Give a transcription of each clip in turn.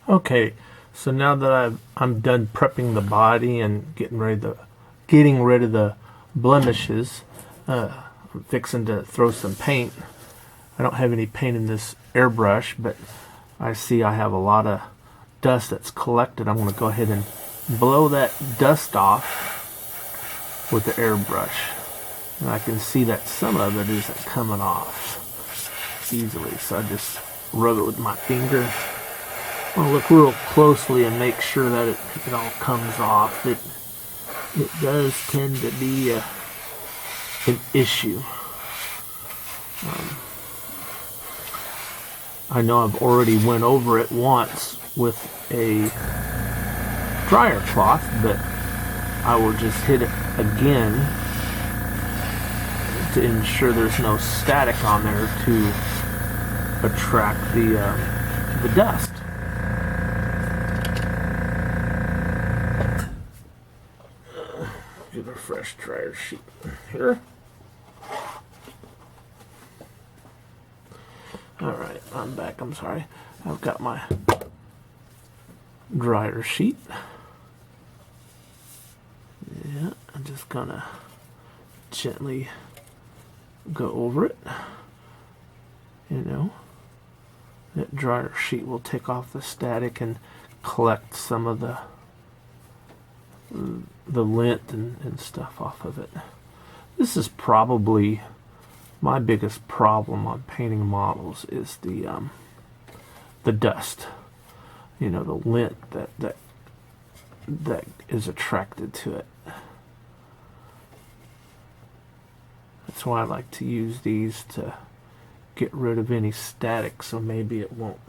Okay, so now that I'm done prepping the body and getting rid of the blemishes, I'm fixing to throw some paint. I don't have any paint in this airbrush, but I see I have a lot of dust that's collected. I'm going to go ahead and blow that dust off with the airbrush. And I can see that some of it isn't coming off easily, so I just rub it with my finger. I'll look real closely and make sure that it all comes off. It does tend to be an issue. I know I've already went over it once with a dryer cloth, but I will just hit it again to ensure there's no static on there to attract the dust. Get a fresh dryer sheet here. Alright, I'm back. I'm sorry. I've got my dryer sheet. Yeah, I'm just gonna gently go over it. You know, that dryer sheet will take off the static and collect some of the lint and stuff off of it. This is probably my biggest problem on painting models is the dust. You know, the lint that is attracted to it. That's why I like to use these to get rid of any static, so maybe it won't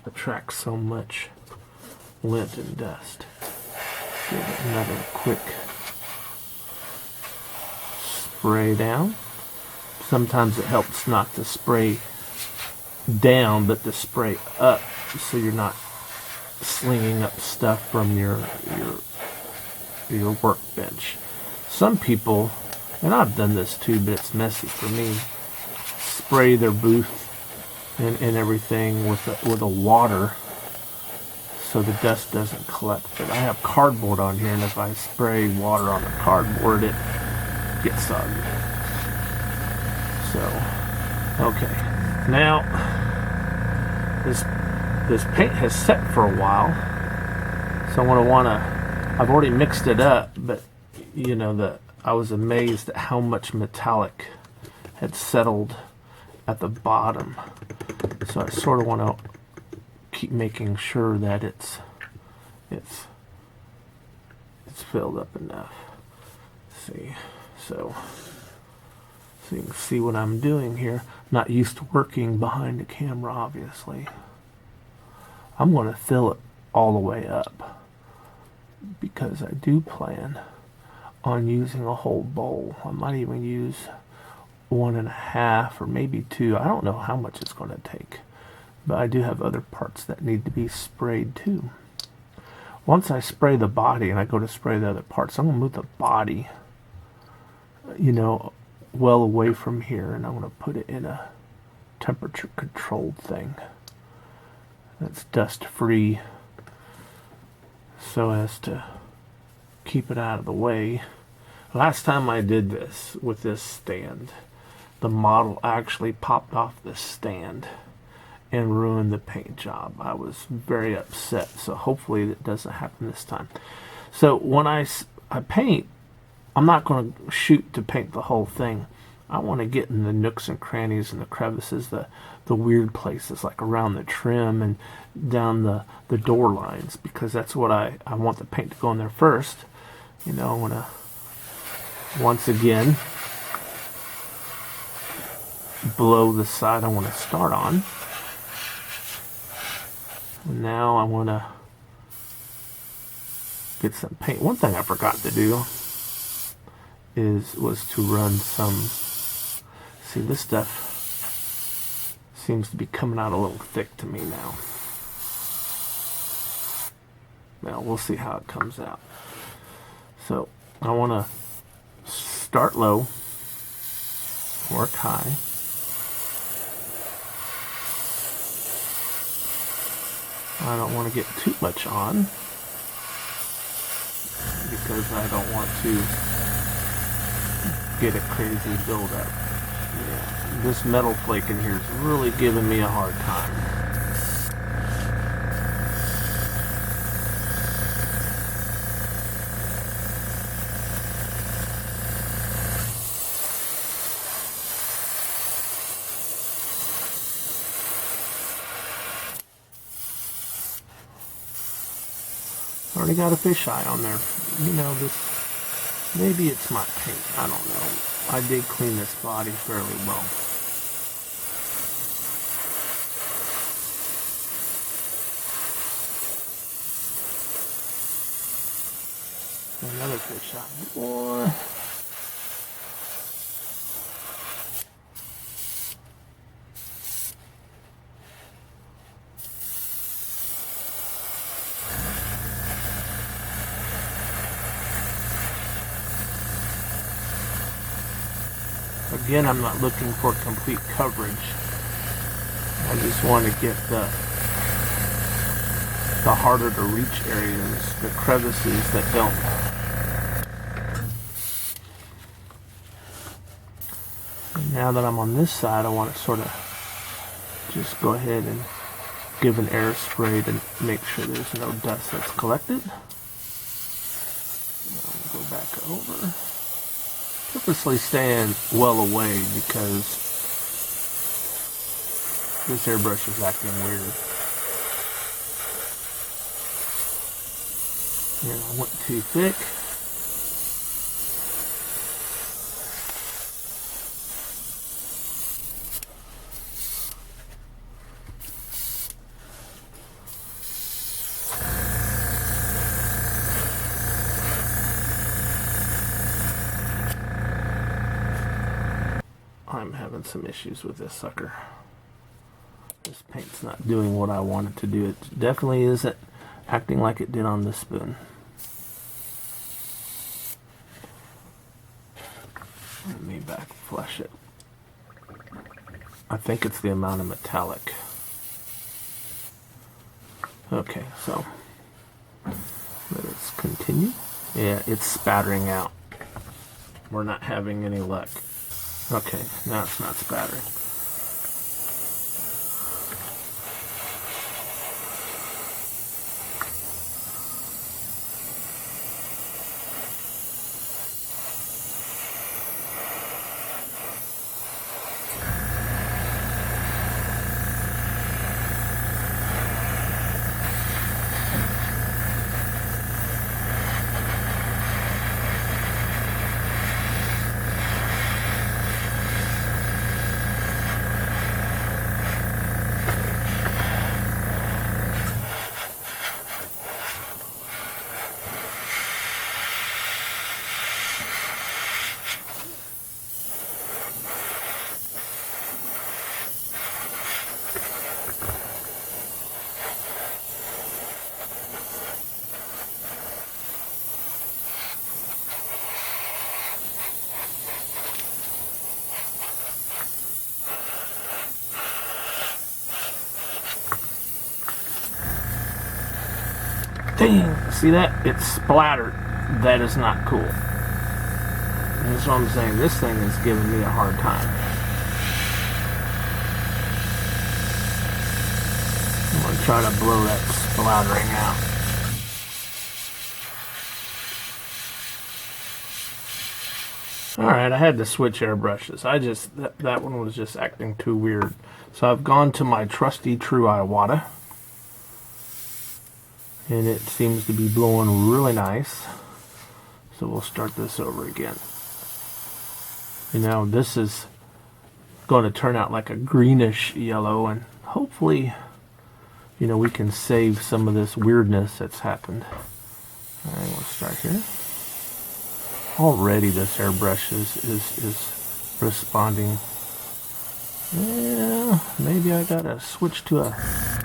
attract so much lint and dust. Give it another quick spray down. Sometimes it helps not to spray down, but to spray up, so you're not slinging up stuff from your workbench. Some people, and I've done this too, but it's messy for me, spray their booth and everything with a water so the dust doesn't collect. But I have cardboard on here, and if I spray water on the cardboard, it gets soggy. So, okay. Now, this paint has set for a while, so I've already mixed it up, but you know, I was amazed at how much metallic had settled at the bottom. So I sort of want to keep making sure that it's filled up enough. See, so you can see what I'm doing here. Not used to working behind the camera, obviously. I'm going to fill it all the way up because I do plan on using a whole bowl. I might even use 1.5 or maybe 2. I don't know how much it's going to take, but I do have other parts that need to be sprayed too. Once I spray the body and I go to spray the other parts, I'm going to move the body, you know, well away from here, and I'm going to put it in a temperature controlled thing that's dust free, so as to keep it out of the way. Last time I did this with this stand, the model actually popped off the stand and ruined the paint job. I was very upset, so hopefully that doesn't happen this time. So when I paint, I'm not going to shoot to paint the whole thing. I want to get in the nooks and crannies and the crevices, the weird places, like around the trim and down the door lines, because that's what I want the paint to go in there first. You know, I want to, once again, blow the side I want to start on. And now I want to get some paint. One thing I forgot to do was to run some, see, this stuff seems to be coming out a little thick to me now. Well, we'll see how it comes out. So I want to start low, work high. I don't want to get too much on because I don't want to get a crazy buildup. Yeah, this metal flake in here is really giving me a hard time. Already got a fisheye on there. You know, this, maybe it's my paint, I don't know. I did clean this body fairly well. Another fisheye. Boy. Again, I'm not looking for complete coverage. I just want to get the harder to reach areas, the crevices that don't. And now that I'm on this side, I want to sort of just go ahead and give an air spray to make sure there's no dust that's collected. I'll go back over. Purposely staying well away because this airbrush is acting weird. And I went too thick. I'm having some issues with this sucker. This paint's not doing what I want it to do. It definitely isn't acting like it did on this spoon. Let me back flush it. I think it's the amount of metallic. Okay, so let's continue. Yeah, it's spattering out. We're not having any luck. Okay, now it's not spattering. Dang, see that? It's splattered. That is not cool. That's what I'm saying. This thing is giving me a hard time. I'm going to try to blow that splattering out. Alright, I had to switch airbrushes. That one was just acting too weird. So I've gone to my trusty True Iwata. And it seems to be blowing really nice. So we'll start this over again. You know, this is going to turn out like a greenish yellow, and hopefully, you know, we can save some of this weirdness that's happened. Alright, we'll start here. Already this airbrush is responding. Yeah, maybe I gotta switch to a...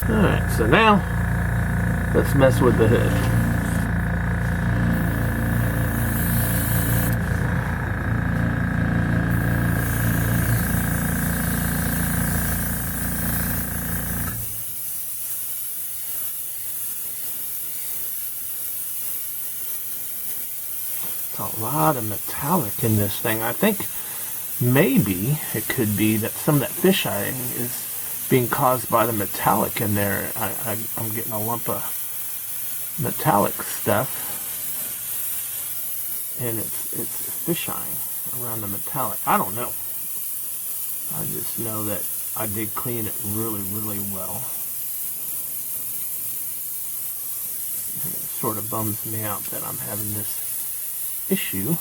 Alright, so now let's mess with the hood. A lot of metallic in this thing. I think maybe it could be that some of that fisheye is being caused by the metallic in there. I'm getting a lump of metallic stuff, and it's fisheye around the metallic. I don't know. I just know that I did clean it really, really well. And it sort of bums me out that I'm having this issue.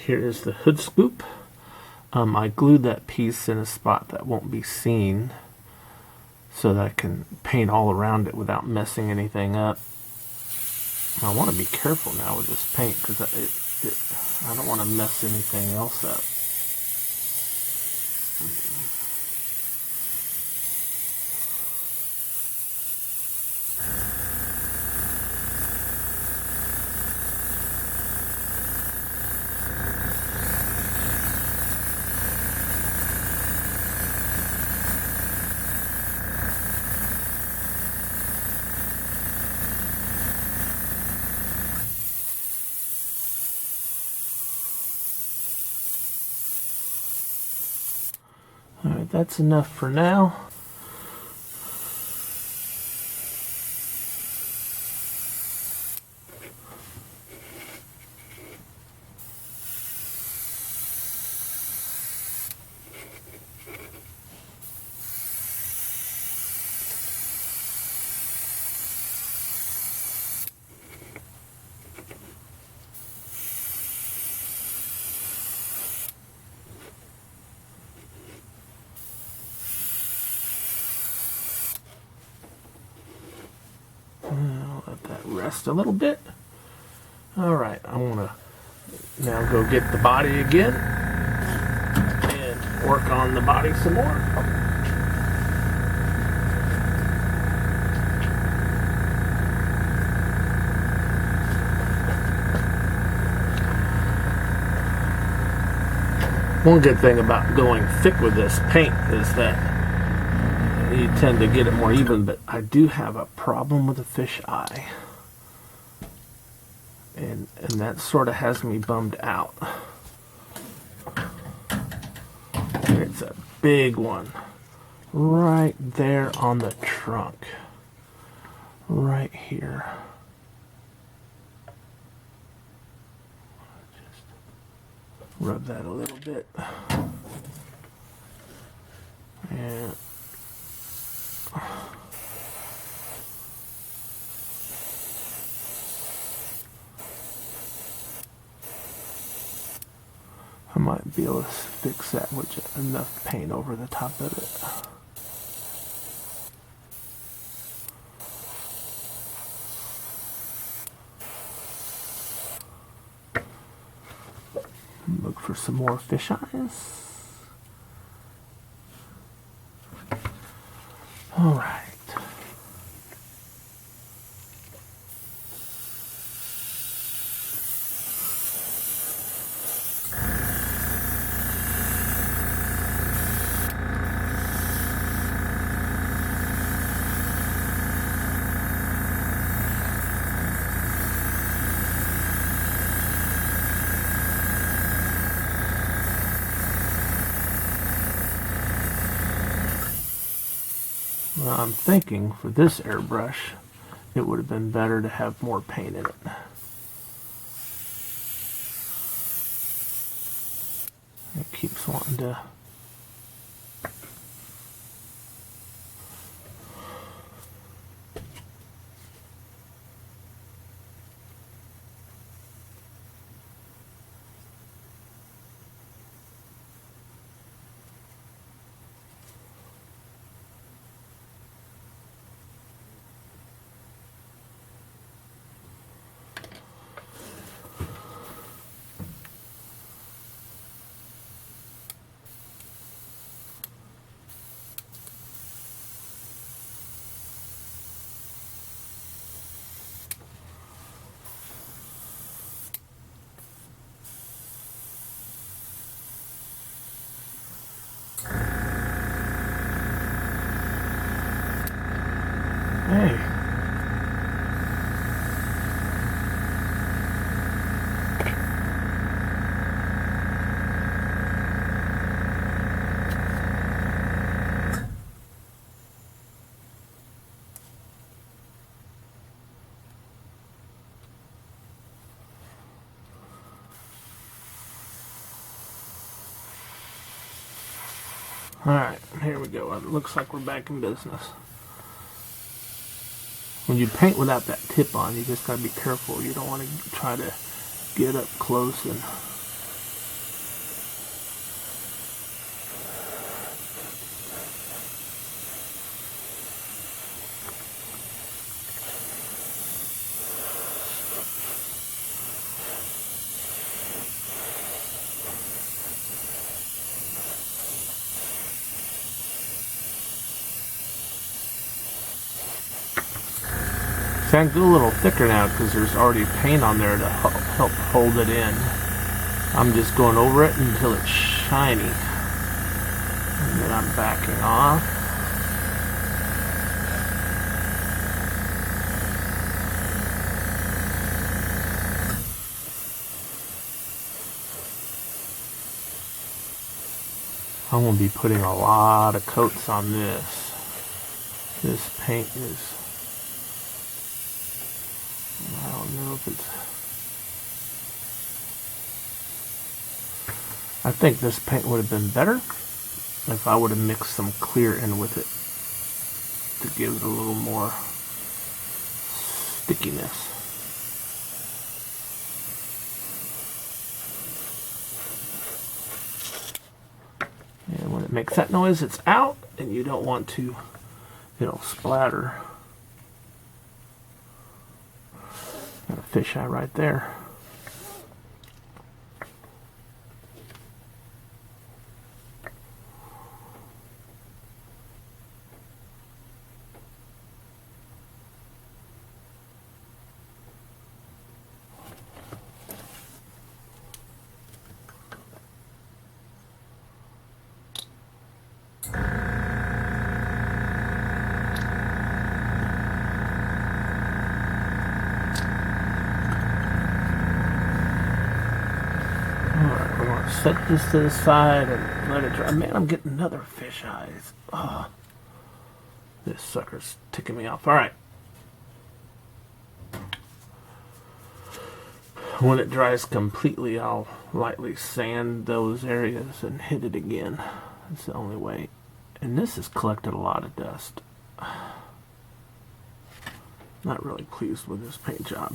Here is the hood scoop. I glued that piece in a spot that won't be seen so that I can paint all around it without messing anything up. I want to be careful now with this paint because I don't want to mess anything else up. Alright, that's enough for now. I'll let that rest a little bit. Alright, I want to now go get the body again and work on the body some more. One good thing about going thick with this paint is that you tend to get it more even, but I do have a problem with the fish eye. And that sort of has me bummed out. It's a big one. Right there on the trunk. Right here. Just rub that a little bit. And I might be able to fix that with enough paint over the top of it. Look for some more fish eyes. All right. I'm thinking for this airbrush, it would have been better to have more paint in it. It keeps wanting to. Hey. Alright, here we go. It looks like we're back in business. When you paint without that tip on, you just gotta be careful. You don't want to try to get up close and see, I can go a little thicker now because there's already paint on there to help hold it in. I'm just going over it until it's shiny. And then I'm backing off. I'm going to be putting a lot of coats on this. This paint is... I don't know if it's... I think this paint would have been better if I would have mixed some clear in with it to give it a little more stickiness. And when it makes that noise, it's out, and you don't want to, it'll splatter. Got a fisheye right there. Set this to the side and let it dry. Man, I'm getting another fish eyes. Oh, this sucker's ticking me off. Alright. When it dries completely, I'll lightly sand those areas and hit it again. That's the only way. And this has collected a lot of dust. Not really pleased with this paint job.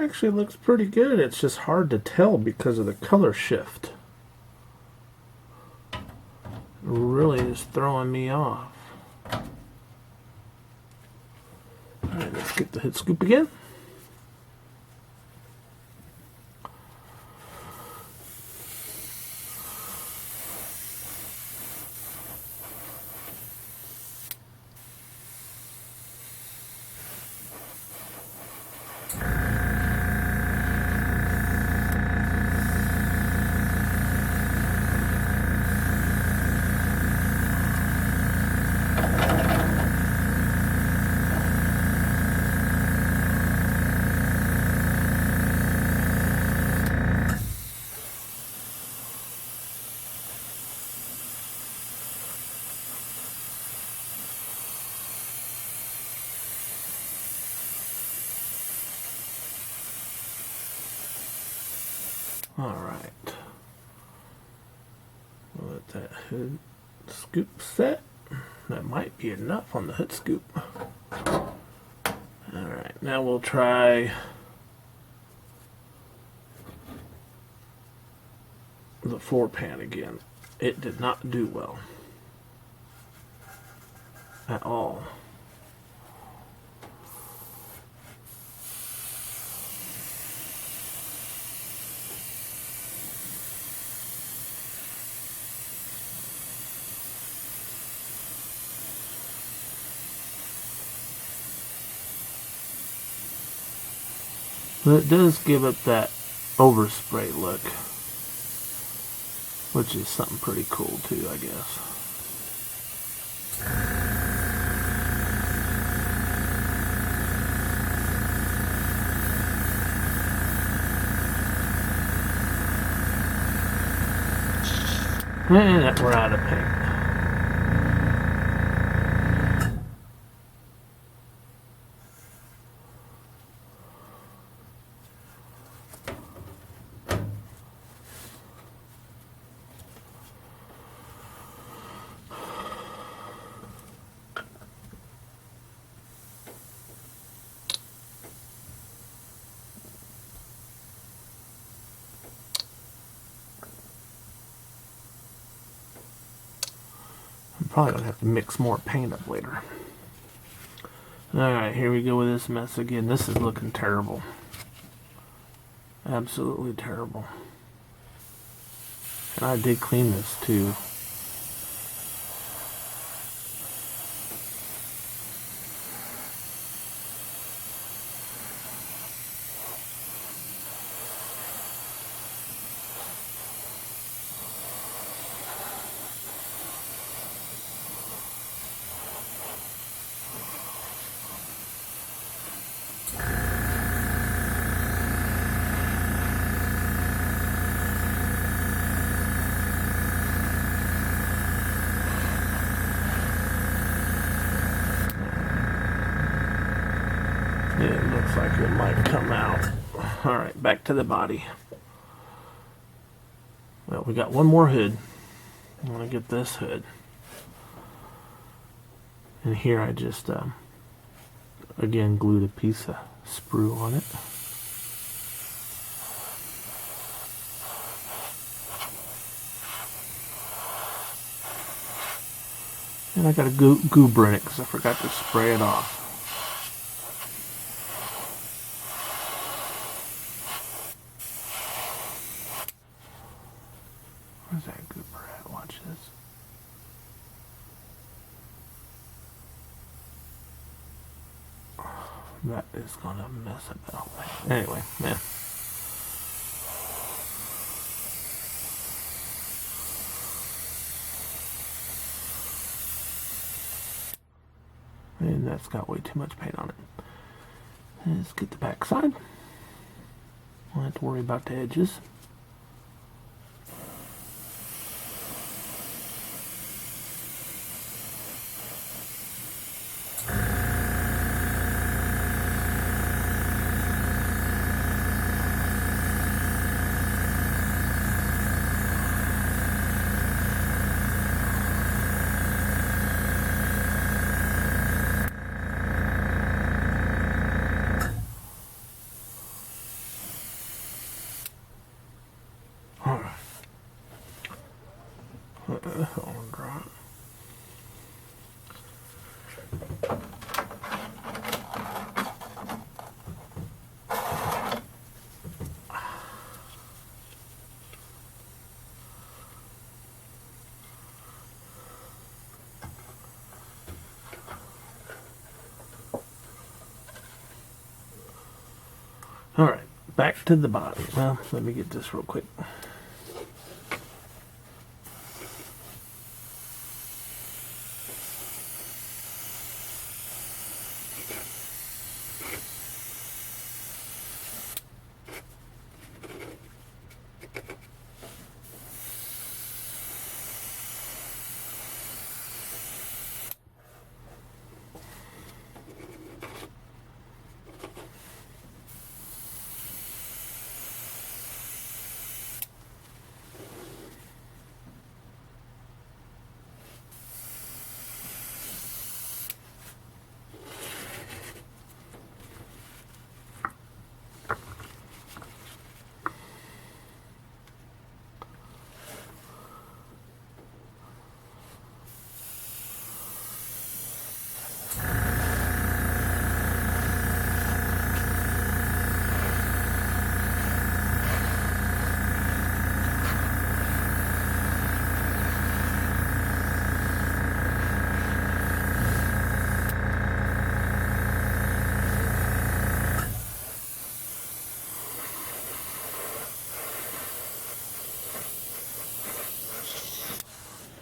actually looks pretty good. It's just hard to tell because of the color shift. It really is throwing me off. Alright, let's get the hood scoop again. Alright. We'll let that hood scoop set. That might be enough on the hood scoop. Alright, now we'll try the floor pan again. It did not do well at all. But it does give it that overspray look, which is something pretty cool too, I guess. And we're out of paint. Probably gonna have to mix more paint up later. Alright, here we go with this mess again. This is looking terrible. Absolutely terrible. And I did clean this too. It looks like it might come out. Alright, back to the body. Well, we got one more hood. I want to get this hood. And here I just, again, glued a piece of sprue on it. And I got a goober in it because I forgot to spray it off. Where's that goober at? Watch this. That is gonna mess up the whole thing. Anyway, man. And that's got way too much paint on it. Let's get the back side. Don't have to worry about the edges. Alright, back to the body. Well, let me get this real quick.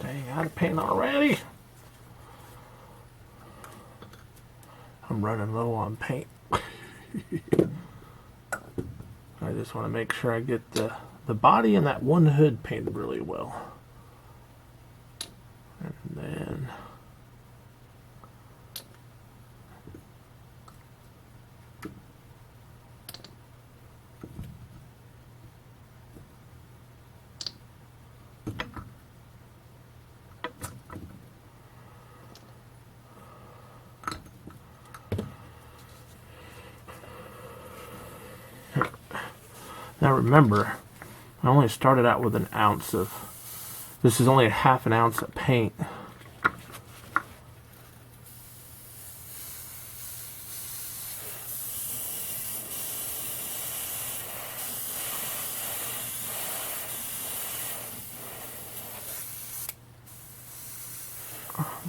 Dang, out of paint already. I'm running low on paint. I just want to make sure I get the body and that one hood painted really well. And then now remember, I only started out with an ounce of, this is only a half an ounce of paint.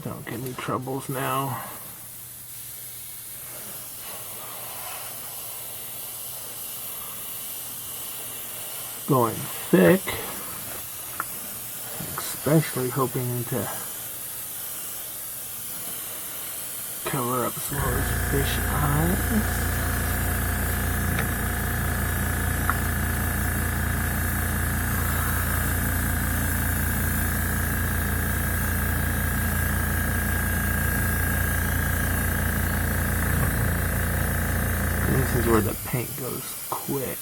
Don't give me troubles now. Going thick, especially hoping to cover up some of those fish eyes. This is where the paint goes quick.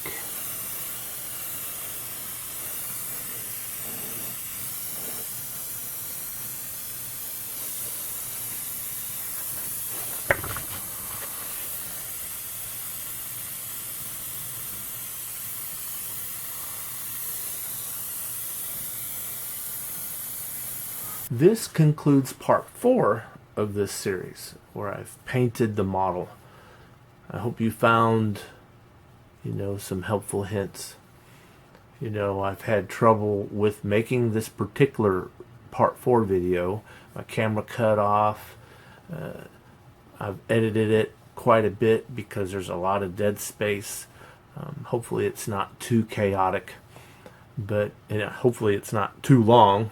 This concludes part 4 of this series, where I've painted the model. I hope you found, some helpful hints. I've had trouble with making this particular part 4 video. My camera cut off. I've edited it quite a bit because there's a lot of dead space. Hopefully it's not too chaotic, but hopefully it's not too long.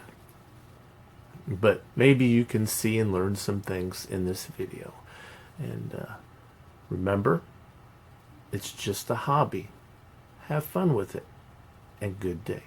But maybe you can see and learn some things in this video. And remember, it's just a hobby. Have fun with it, and good day.